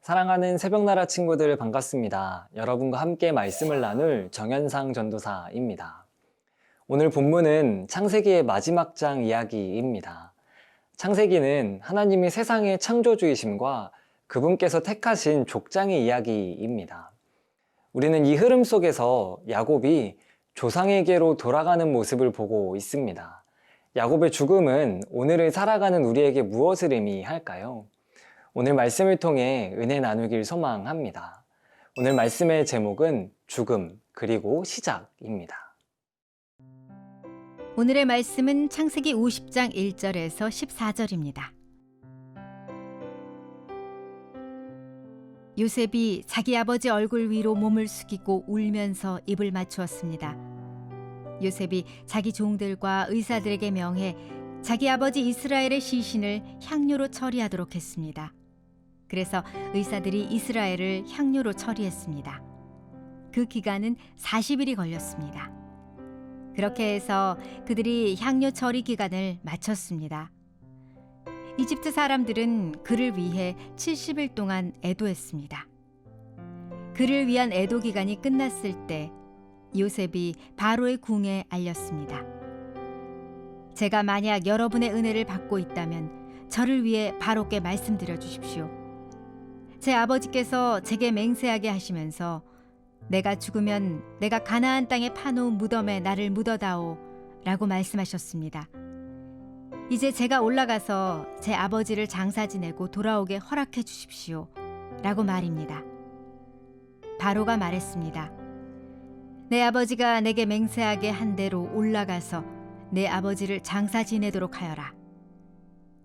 사랑하는 새벽나라 친구들 반갑습니다. 여러분과 함께 말씀을 나눌 정현상 전도사입니다. 오늘 본문은 창세기의 마지막 장 이야기입니다. 창세기는 하나님이 세상의 창조주이심과 그분께서 택하신 족장의 이야기입니다. 우리는 이 흐름 속에서 야곱이 조상에게로 돌아가는 모습을 보고 있습니다. 야곱의 죽음은 오늘을 살아가는 우리에게 무엇을 의미할까요? 오늘 말씀을 통해 은혜 나누길 소망합니다. 오늘 말씀의 제목은 죽음 그리고 시작입니다. 오늘의 말씀은 창세기 50장 1절에서 14절입니다. 요셉이 자기 아버지 얼굴 위로 몸을 숙이고 울면서 입을 맞추었습니다. 요셉이 자기 종들과 의사들에게 명해 자기 아버지 이스라엘의 시신을 향료로 처리하도록 했습니다. 그래서 의사들이 이스라엘을 향료로 처리했습니다. 그 기간은 40일이 걸렸습니다. 그렇게 해서 그들이 향료 처리 기간을 마쳤습니다. 이집트 사람들은 그를 위해 70일 동안 애도했습니다. 그를 위한 애도 기간이 끝났을 때 요셉이 바로의 궁에 알렸습니다. 제가 만약 여러분의 은혜를 받고 있다면 저를 위해 바로께 말씀드려 주십시오. 제 아버지께서 제게 맹세하게 하시면서 내가 죽으면 내가 가나안 땅에 파놓은 무덤에 나를 묻어다오 라고 말씀하셨습니다. 이제 제가 올라가서 제 아버지를 장사 지내고 돌아오게 허락해 주십시오 라고 말입니다. 바로가 말했습니다. 내 아버지가 내게 맹세하게 한 대로 올라가서 내 아버지를 장사 지내도록 하여라.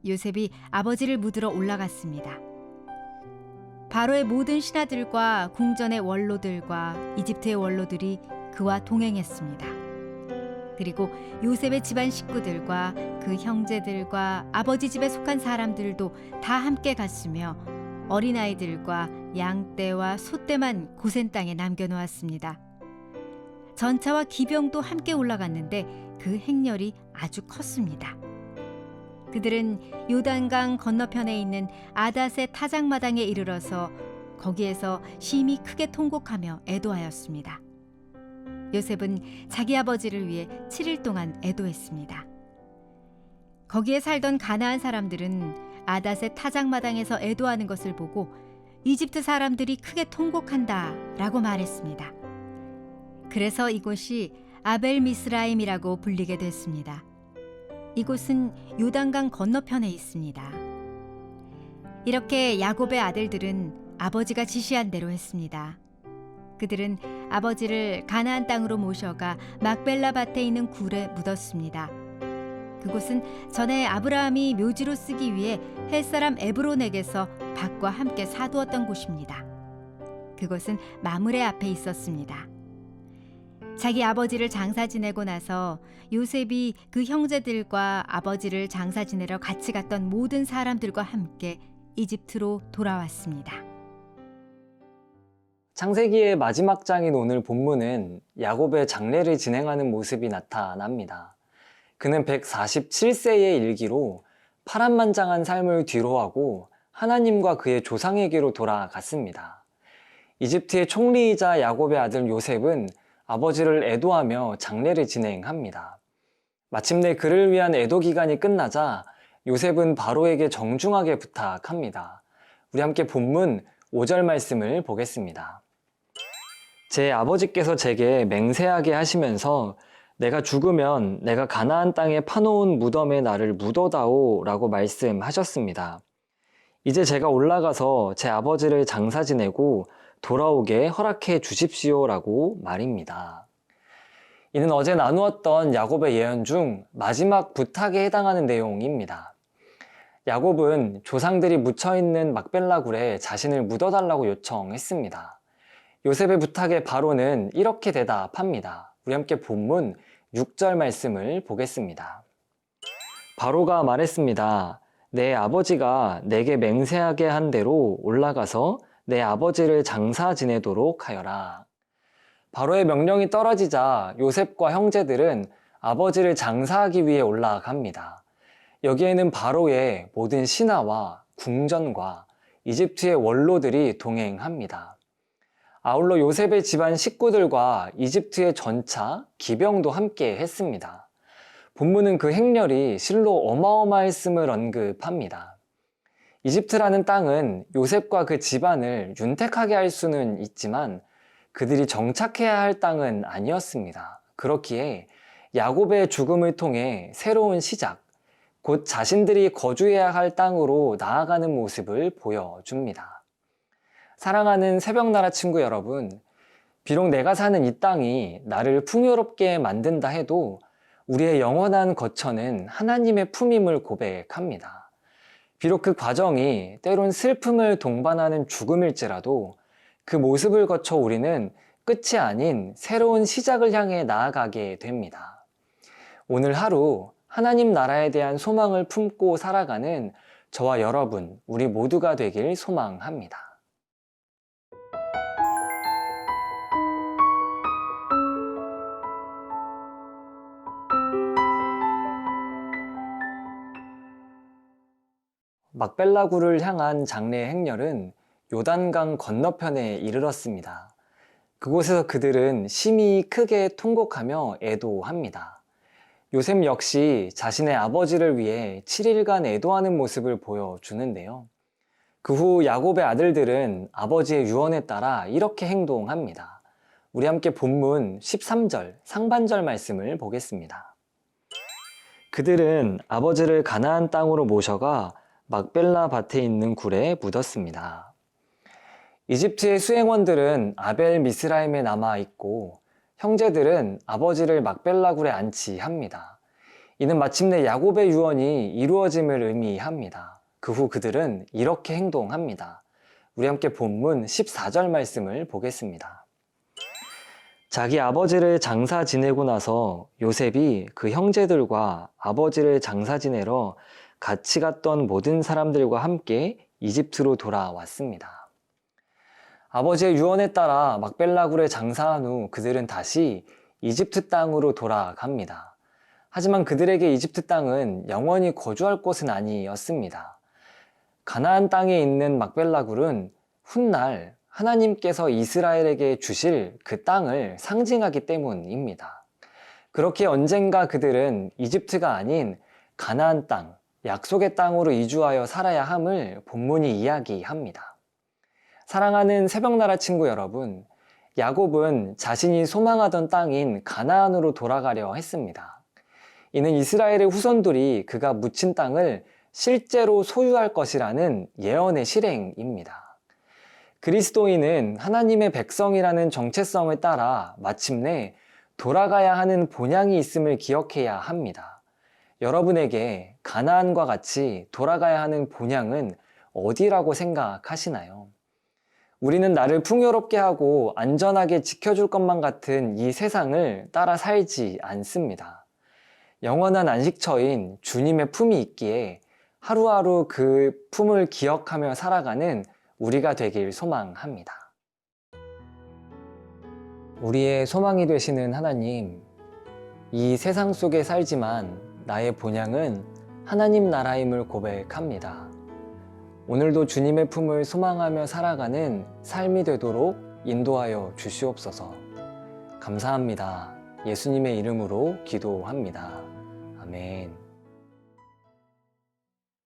요셉이 아버지를 묻으러 올라갔습니다. 바로의 모든 신하들과 궁전의 원로들과 이집트의 원로들이 그와 동행했습니다. 그리고 요셉의 집안 식구들과 그 형제들과 아버지 집에 속한 사람들도 다 함께 갔으며 어린아이들과 양떼와 소떼만 고센 땅에 남겨놓았습니다. 전차와 기병도 함께 올라갔는데 그 행렬이 아주 컸습니다. 그들은 요단강 건너편에 있는 아닷의 타작마당에 이르러서 거기에서 심히 크게 통곡하며 애도하였습니다. 요셉은 자기 아버지를 위해 7일 동안 애도했습니다. 거기에 살던 가나안 사람들은 아닷의 타작마당에서 애도하는 것을 보고 이집트 사람들이 크게 통곡한다 라고 말했습니다. 그래서 이곳이 아벨미스라임이라고 불리게 됐습니다. 이곳은 요단강 건너편에 있습니다. 이렇게 야곱의 아들들은 아버지가 지시한 대로 했습니다. 그들은 아버지를 가나안 땅으로 모셔가 막벨라 밭에 있는 굴에 묻었습니다. 그곳은 전에 아브라함이 묘지로 쓰기 위해 햇사람 에브론에게서 밭과 함께 사두었던 곳입니다. 그곳은 마므레 앞에 있었습니다. 자기 아버지를 장사 지내고 나서 요셉이 그 형제들과 아버지를 장사 지내러 같이 갔던 모든 사람들과 함께 이집트로 돌아왔습니다. 창세기의 마지막 장인 오늘 본문은 야곱의 장례를 진행하는 모습이 나타납니다. 그는 147세의 일기로 파란만장한 삶을 뒤로하고 하나님과 그의 조상에게로 돌아갔습니다. 이집트의 총리이자 야곱의 아들 요셉은 아버지를 애도하며 장례를 진행합니다. 마침내 그를 위한 애도 기간이 끝나자 요셉은 바로에게 정중하게 부탁합니다. 우리 함께 본문 5절 말씀을 보겠습니다. 제 아버지께서 제게 맹세하게 하시면서 내가 죽으면 내가 가나안 땅에 파놓은 무덤에 나를 묻어다오 라고 말씀하셨습니다. 이제 제가 올라가서 제 아버지를 장사 지내고 돌아오게 허락해 주십시오 라고 말입니다. 이는 어제 나누었던 야곱의 예언 중 마지막 부탁에 해당하는 내용입니다. 야곱은 조상들이 묻혀있는 막벨라 굴에 자신을 묻어달라고 요청했습니다. 요셉의 부탁에 바로는 이렇게 대답합니다. 우리 함께 본문 6절 말씀을 보겠습니다. 바로가 말했습니다. 내 아버지가 내게 맹세하게 한 대로 올라가서 내 아버지를 장사 지내도록 하여라. 바로의 명령이 떨어지자 요셉과 형제들은 아버지를 장사하기 위해 올라갑니다. 여기에는 바로의 모든 신하와 궁전과 이집트의 원로들이 동행합니다. 아울러 요셉의 집안 식구들과 이집트의 전차, 기병도 함께 했습니다. 본문은 그 행렬이 실로 어마어마했음을 언급합니다. 이집트라는 땅은 요셉과 그 집안을 윤택하게 할 수는 있지만 그들이 정착해야 할 땅은 아니었습니다. 그렇기에 야곱의 죽음을 통해 새로운 시작, 곧 자신들이 거주해야 할 땅으로 나아가는 모습을 보여줍니다. 사랑하는 새벽나라 친구 여러분, 비록 내가 사는 이 땅이 나를 풍요롭게 만든다 해도 우리의 영원한 거처는 하나님의 품임을 고백합니다. 비록 그 과정이 때론 슬픔을 동반하는 죽음일지라도 그 모습을 거쳐 우리는 끝이 아닌 새로운 시작을 향해 나아가게 됩니다. 오늘 하루 하나님 나라에 대한 소망을 품고 살아가는 저와 여러분, 우리 모두가 되길 소망합니다. 막벨라굴을 향한 장례 행렬은 요단강 건너편에 이르렀습니다. 그곳에서 그들은 심히 크게 통곡하며 애도합니다. 요셉 역시 자신의 아버지를 위해 7일간 애도하는 모습을 보여주는데요. 그 후 야곱의 아들들은 아버지의 유언에 따라 이렇게 행동합니다. 우리 함께 본문 13절 상반절 말씀을 보겠습니다. 그들은 아버지를 가나안 땅으로 모셔가 막벨라 밭에 있는 굴에 묻었습니다. 이집트의 수행원들은 아벨 미스라임에 남아 있고 형제들은 아버지를 막벨라 굴에 안치합니다. 이는 마침내 야곱의 유언이 이루어짐을 의미합니다. 그 후 그들은 이렇게 행동합니다. 우리 함께 본문 14절 말씀을 보겠습니다. 자기 아버지를 장사 지내고 나서 요셉이 그 형제들과 아버지를 장사 지내러 같이 갔던 모든 사람들과 함께 이집트로 돌아왔습니다. 아버지의 유언에 따라 막벨라굴에 장사한 후 그들은 다시 이집트 땅으로 돌아갑니다. 하지만 그들에게 이집트 땅은 영원히 거주할 곳은 아니었습니다. 가나안 땅에 있는 막벨라굴은 훗날 하나님께서 이스라엘에게 주실 그 땅을 상징하기 때문입니다. 그렇게 언젠가 그들은 이집트가 아닌 가나안 땅, 약속의 땅으로 이주하여 살아야 함을 본문이 이야기합니다. 사랑하는 새벽나라 친구 여러분, 야곱은 자신이 소망하던 땅인 가나안으로 돌아가려 했습니다. 이는 이스라엘의 후손들이 그가 묻힌 땅을 실제로 소유할 것이라는 예언의 실행입니다. 그리스도인은 하나님의 백성이라는 정체성을 따라 마침내 돌아가야 하는 본향이 있음을 기억해야 합니다. 여러분에게 가나안과 같이 돌아가야 하는 본향은 어디라고 생각하시나요? 우리는 나를 풍요롭게 하고 안전하게 지켜줄 것만 같은 이 세상을 따라 살지 않습니다. 영원한 안식처인 주님의 품이 있기에 하루하루 그 품을 기억하며 살아가는 우리가 되길 소망합니다. 우리의 소망이 되시는 하나님, 이 세상 속에 살지만 나의 본향은 하나님 나라임을 고백합니다. 오늘도 주님의 품을 소망하며 살아가는 삶이 되도록 인도하여 주시옵소서. 감사합니다. 예수님의 이름으로 기도합니다. 아멘.